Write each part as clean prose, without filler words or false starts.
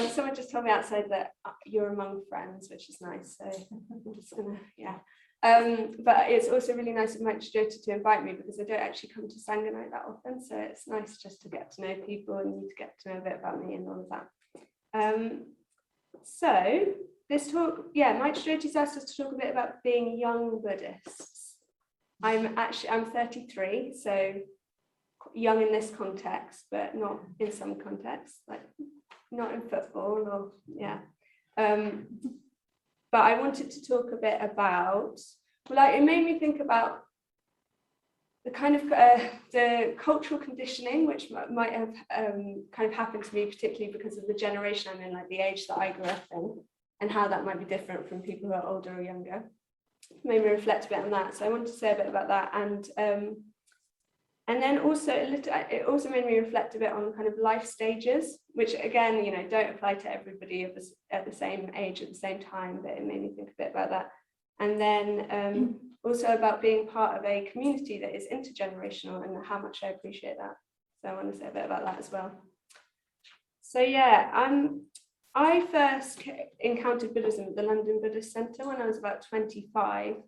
someone just told me outside that you're among friends, which is nice. So I'm just gonna, yeah. But it's also really nice of Mitra to invite me, because I don't actually come to Sangha night that often. So it's nice just to get to know people and you to get to know a bit about me and all of that. So this talk, Mitra asked us to talk a bit about being young Buddhists. I'm 33, so young in this context, but not in some contexts, like not in football or but I wanted to talk a bit about, it made me think about the kind of the cultural conditioning which might have kind of happened to me, particularly because of the generation I'm in, like the age that I grew up in, and how that might be different from people who are older or younger. It made me reflect a bit on that. So I wanted to say a bit about that, and then also it also made me reflect a bit on kind of life stages, which again, don't apply to everybody at the same age at the same time, but it made me think a bit about that. And then also about being part of a community that is intergenerational and how much I appreciate that. So I want to say a bit about that as well. So I first encountered Buddhism at the London Buddhist Centre when I was about 25.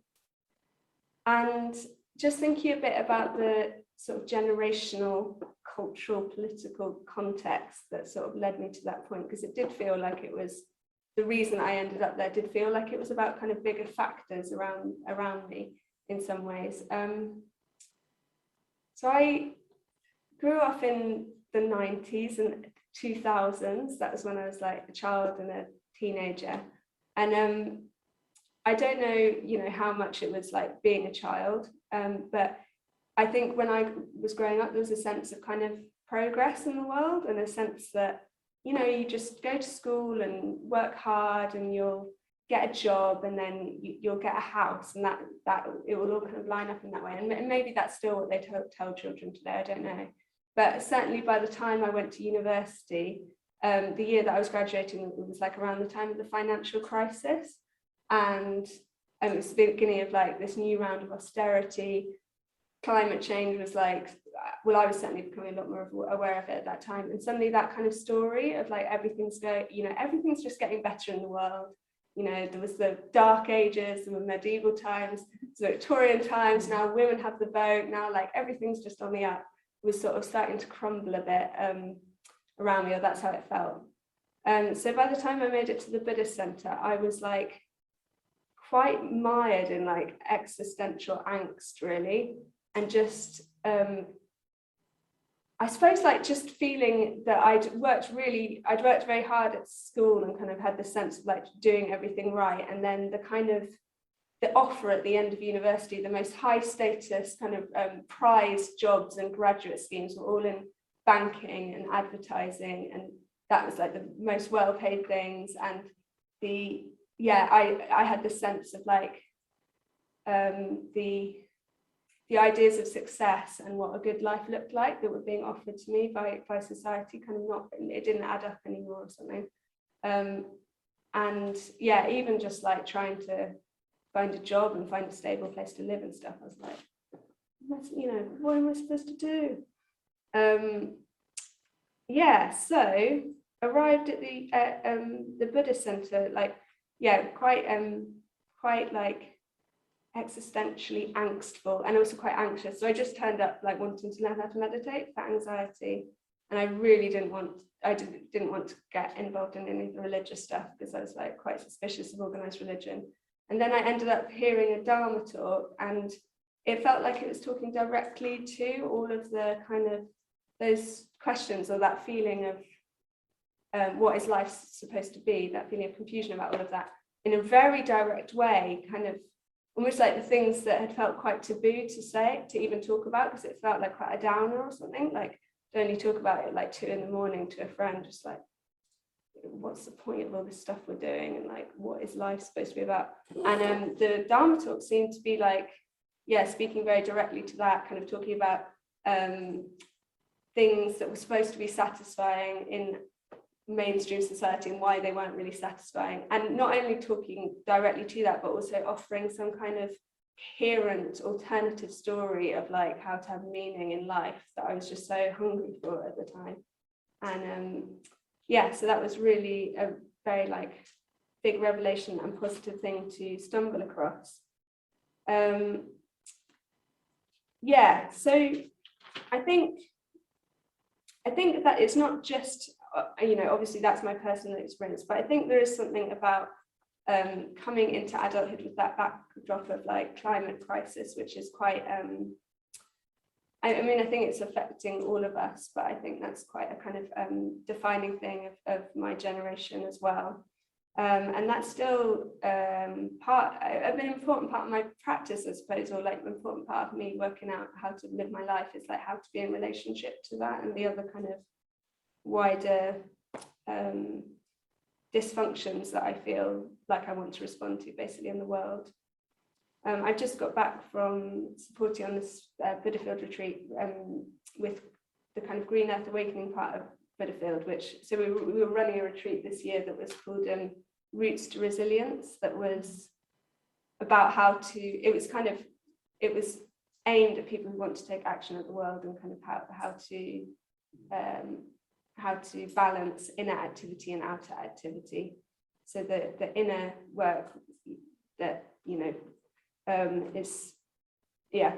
And just thinking a bit about the sort of generational, cultural, political context that sort of led me to that point, because it did feel like it was, the reason I ended up there did feel like it was about kind of bigger factors around me in some ways. So I grew up in the 90s and 2000s. That was when I was like a child and a teenager. And I don't know, how much it was like being a child, but I think when I was growing up, there was a sense of kind of progress in the world, and a sense that, you just go to school and work hard and you'll get a job, and then you'll get a house, and that it will all kind of line up in that way. And maybe that's still what they tell children today, I don't know. But certainly by the time I went to university, the year that I was graduating, it was like around the time of the financial crisis. And it was the beginning of like this new round of austerity. Climate change was like, I was certainly becoming a lot more aware of it at that time. And suddenly that kind of story of like everything's just getting better in the world. There was the dark ages, there were medieval times, the Victorian times, now women have the vote, now like everything's just on the up, was sort of starting to crumble a bit around me, or that's how it felt. So by the time I made it to the Buddhist Centre, I was like quite mired in like existential angst, really. And just, I suppose, like just feeling that I'd worked very hard at school and kind of had the sense of like doing everything right. And then the kind of the offer at the end of university, the most high status kind of prized jobs and graduate schemes were all in banking and advertising. And that was like the most well-paid things. And I had the sense of like the ideas of success and what a good life looked like that were being offered to me by society, kind of it didn't add up anymore or something. And even just like trying to find a job and find a stable place to live and stuff, I was like, what am I supposed to do? So arrived at the Buddhist Centre, quite like existentially angstful and also quite anxious. So I just turned up like wanting to learn how to meditate for anxiety, and I really didn't want to get involved in any of the religious stuff, because I was like quite suspicious of organized religion. And then I ended up hearing a Dharma talk, and it felt like it was talking directly to all of the kind of those questions, or that feeling of what is life supposed to be, that feeling of confusion about all of that, in a very direct way, kind of almost like the things that had felt quite taboo to say, to even talk about, because it felt like quite a downer or something, like to only talk about it like 2 a.m. to a friend, just like, what's the point of all this stuff we're doing, and like, what is life supposed to be about? And the Dharma talk seemed to be like, speaking very directly to that, kind of talking about things that were supposed to be satisfying in mainstream society and why they weren't really satisfying, and not only talking directly to that, but also offering some kind of coherent alternative story of like how to have meaning in life that I was just so hungry for at the time. And yeah, so that was really a very like big revelation and positive thing to stumble across. Yeah, so I think that it's not just, you know, obviously that's my personal experience, but I think there is something about coming into adulthood with that backdrop of like climate crisis, which is quite, I mean, I think it's affecting all of us, but I think that's quite a kind of defining thing of my generation as well. And that's still an important part of my practice, I suppose, or like an important part of me working out how to live my life is like how to be in relationship to that and the other kind of wider dysfunctions that I feel like I want to respond to basically in the world. I just got back from supporting on this Buddhafield retreat with the kind of Green Earth Awakening part of Buddhafield, so we were running a retreat this year that was called Roots to Resilience, that was about how to, it was aimed at people who want to take action at the world and kind of how to balance inner activity and outer activity. So the inner work that, you know, is, yeah,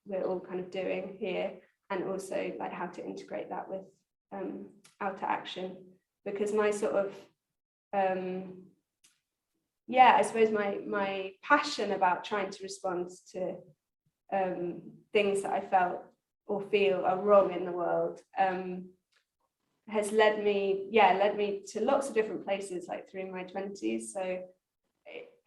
we're all kind of doing here, and also like how to integrate that with outer action, because my sort of yeah, I suppose my passion about trying to respond to things that I felt or feel are wrong in the world has led me to lots of different places, like through my 20s. So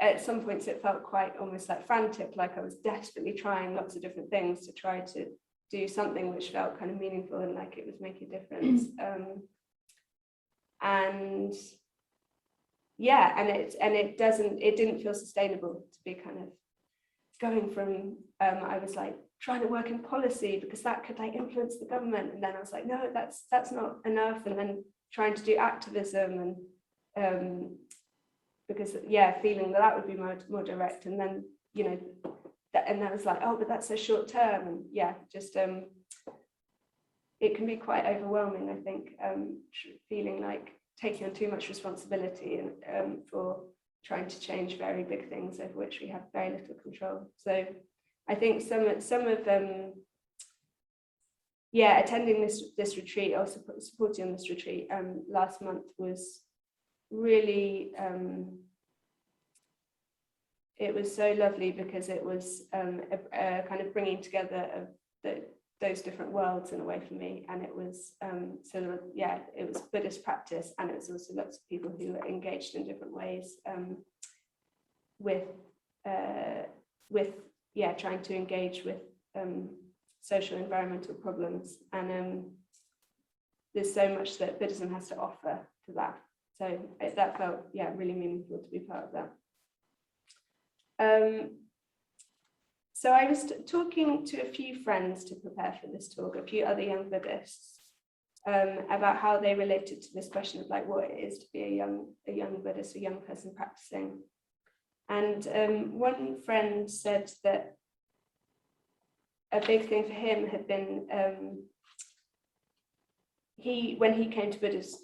at some points it felt quite almost like frantic, like I was desperately trying lots of different things to try to do something which felt kind of meaningful and like it was making a difference. And yeah, and it didn't feel sustainable to be kind of going from I was like trying to work in policy because that could like influence the government, and then I was like, no, that's not enough, and then trying to do activism and because yeah, feeling that would be more direct, and then, you know, and then I was like, oh, but that's so short term, and yeah, just it can be quite overwhelming, I think, feeling like taking on too much responsibility and for trying to change very big things over which we have very little control. So I think some of yeah, attending this retreat or supporting on this retreat last month was really it was so lovely, because it was a kind of bringing together of those different worlds in a way for me, and it was sort of, yeah, it was Buddhist practice, and it was also lots of people who were engaged in different ways with yeah, trying to engage with social environmental problems, and there's so much that Buddhism has to offer to that, so that felt, yeah, really meaningful to be part of that. So I was talking to a few friends to prepare for this talk, a few other young Buddhists, about how they related to this question of like what it is to be a young Buddhist, a young person practicing. And one friend said that a big thing for him had been when he came to Buddhism,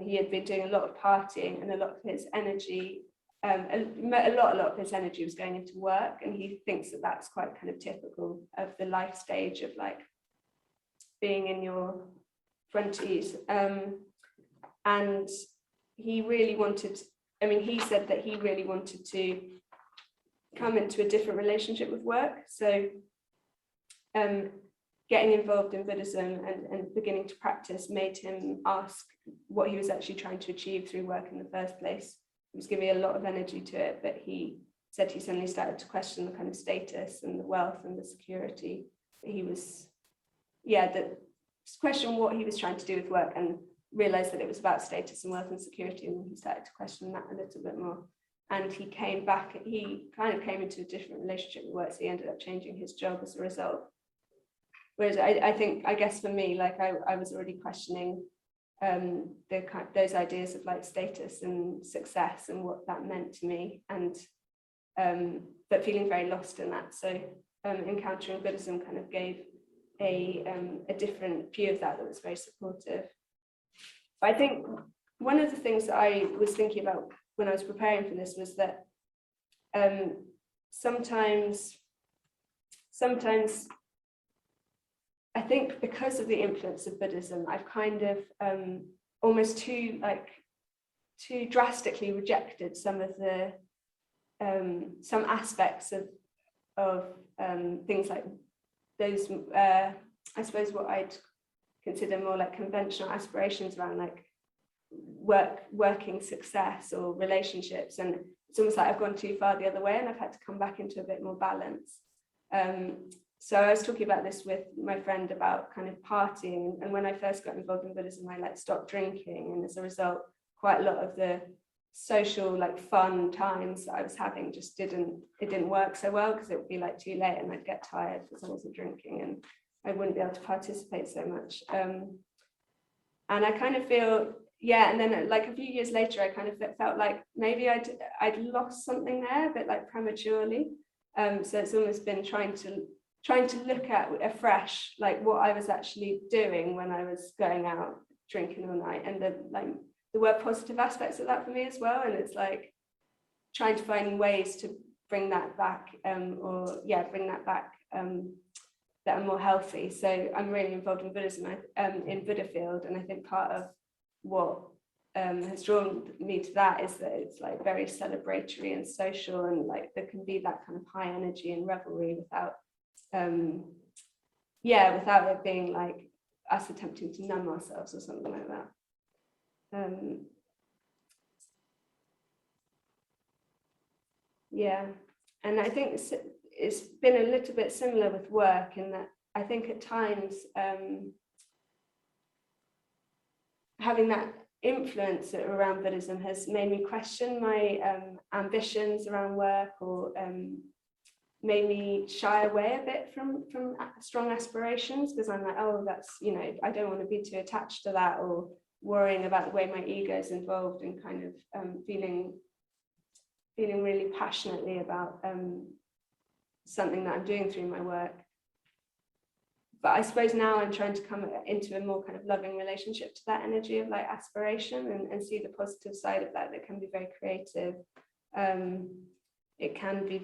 he had been doing a lot of partying, and a lot of his energy. A lot of his energy was going into work, and he thinks that that's quite kind of typical of the life stage of like being in your 20s. And he really wanted, I mean, he said that he really wanted to come into a different relationship with work. So getting involved in Buddhism and beginning to practice made him ask what he was actually trying to achieve through work in the first place. He was giving a lot of energy to it, but he said he suddenly started to question the kind of status and the wealth and the security that he was, yeah, that question what he was trying to do with work, and realized that it was about status and wealth and security, and he started to question that a little bit more. And he came back, he kind of came into a different relationship with work, so he ended up changing his job as a result. Whereas I guess for me, like I was already questioning those ideas of like status and success and what that meant to me, and but feeling very lost in that. So encountering Buddhism kind of gave a different view of that was very supportive. But I think one of the things that I was thinking about when I was preparing for this was that sometimes I think because of the influence of Buddhism, I've kind of almost too drastically rejected some of the some aspects of things like those I suppose what I'd consider more like conventional aspirations around like working success or relationships, and it's almost like I've gone too far the other way and I've had to come back into a bit more balance. So I was talking about this with my friend about kind of partying, and when I first got involved in Buddhism, I like stopped drinking, and as a result, quite a lot of the social like fun times that I was having just didn't work so well, because it would be like too late and I'd get tired because I wasn't drinking and I wouldn't be able to participate so much. And I kind of feel, yeah, and then like a few years later, I kind of felt like maybe I'd lost something there, a bit like prematurely. So it's almost been trying to look at afresh like what I was actually doing when I was going out drinking all night, and there were positive aspects of that for me as well, and it's like trying to find ways to bring that back that are more healthy. So I'm really involved in Buddhism in Buddhafield, and I think part of what has drawn me to that is that it's like very celebratory and social, and like there can be that kind of high energy and revelry without it being like us attempting to numb ourselves or something like that. And I think it's been a little bit similar with work, in that I think at times having that influence around Buddhism has made me question my ambitions around work, or made me shy away a bit from strong aspirations, because I'm like, oh, that's, you know, I don't want to be too attached to that, or worrying about the way my ego is involved, and kind of feeling really passionately about something that I'm doing through my work. But I suppose now I'm trying to come into a more kind of loving relationship to that energy of like aspiration, and see the positive side of that can be very creative. It can be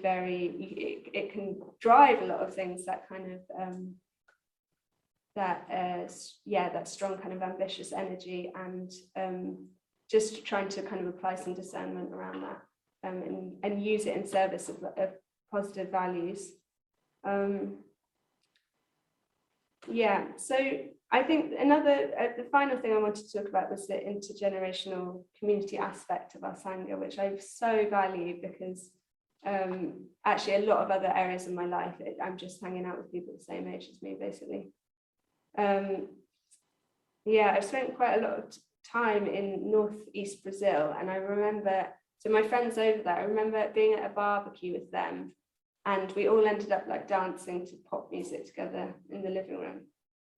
it can drive a lot of things, that kind of that strong kind of ambitious energy, and just trying to kind of apply some discernment around that, and use it in service of positive values. So I think the final thing I wanted to talk about was the intergenerational community aspect of our Sangha, which I so value, because actually a lot of other areas of my life, I'm just hanging out with people the same age as me, basically. I've spent quite a lot of time in northeast Brazil, and I remember, so my friends over there, I remember being at a barbecue with them, and we all ended up like dancing to pop music together in the living room.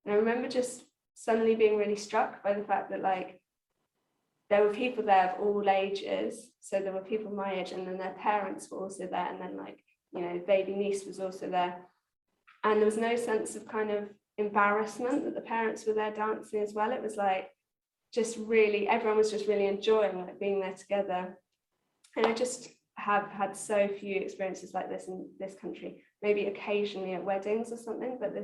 And I remember just suddenly being really struck by the fact that like there were people there of all ages. So there were people my age, and then their parents were also there, and then like, you know, baby niece was also there. And there was no sense of kind of embarrassment that the parents were there dancing as well. It was like just really, everyone was just really enjoying like being there together. And I just have had so few experiences like this in this country, maybe occasionally at weddings or something, but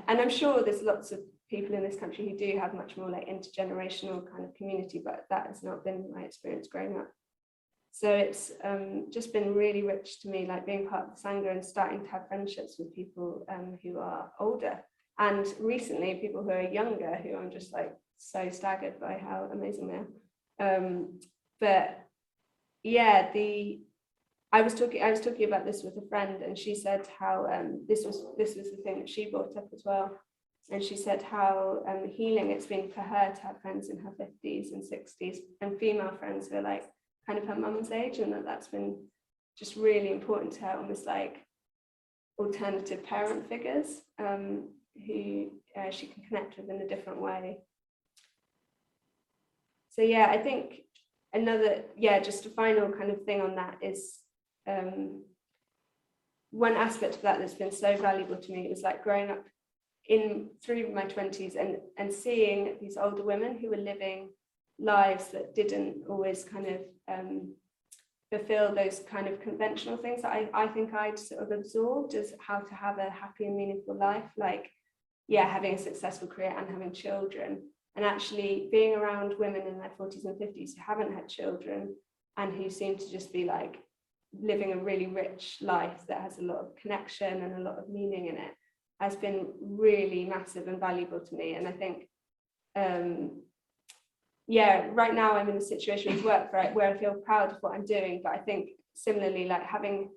and I'm sure there's lots of people in this country who do have much more like intergenerational kind of community, but that has not been my experience growing up. So it's just been really rich to me, like being part of the Sangha and starting to have friendships with people who are older, and recently people who are younger, who I'm just like so staggered by how amazing they are. I was talking about this with a friend, and she said how this was the thing that she brought up as well. And she said how healing it's been for her to have friends in her 50s and 60s, and female friends who are like kind of her mum's age, and that's been just really important to her, almost like alternative parent figures who she can connect with in a different way. So I think just a final kind of thing on that is one aspect of that that's been so valuable to me was like growing up through my 20s and seeing these older women who were living lives that didn't always kind of fulfill those kind of conventional things that I think I'd sort of absorbed as how to have a happy and meaningful life, like, yeah, having a successful career and having children, and actually being around women in their 40s and 50s who haven't had children and who seem to just be like living a really rich life that has a lot of connection and a lot of meaning in it, has been really massive and valuable to me. And I think yeah, right now I'm in a situation with work where I feel proud of what I'm doing, but I think similarly, like having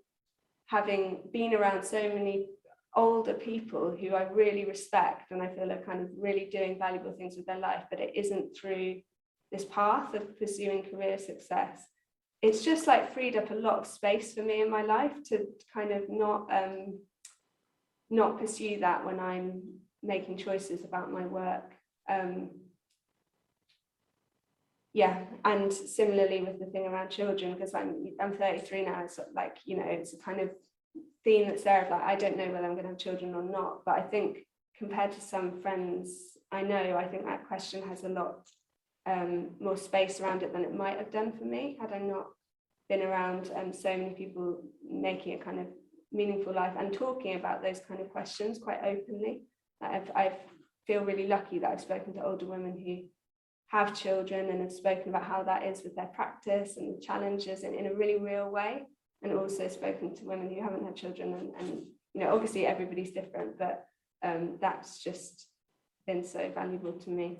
been around so many older people who I really respect and I feel are kind of really doing valuable things with their life, but it isn't through this path of pursuing career success, it's just like freed up a lot of space for me in my life to kind of not pursue that when I'm making choices about my work. Yeah, and similarly with the thing around children, because I'm 33 now, it's like, you know, it's a kind of theme that's there of like, I don't know whether I'm going to have children or not, but I think compared to some friends I know, I think that question has a lot more space around it than it might have done for me had I not been around so many people making a kind of meaningful life and talking about those kind of questions quite openly. I feel really lucky that I've spoken to older women who have children and have spoken about how that is with their practice and the challenges in a really real way, and also spoken to women who haven't had children and you know, obviously everybody's different, but that's just been so valuable to me.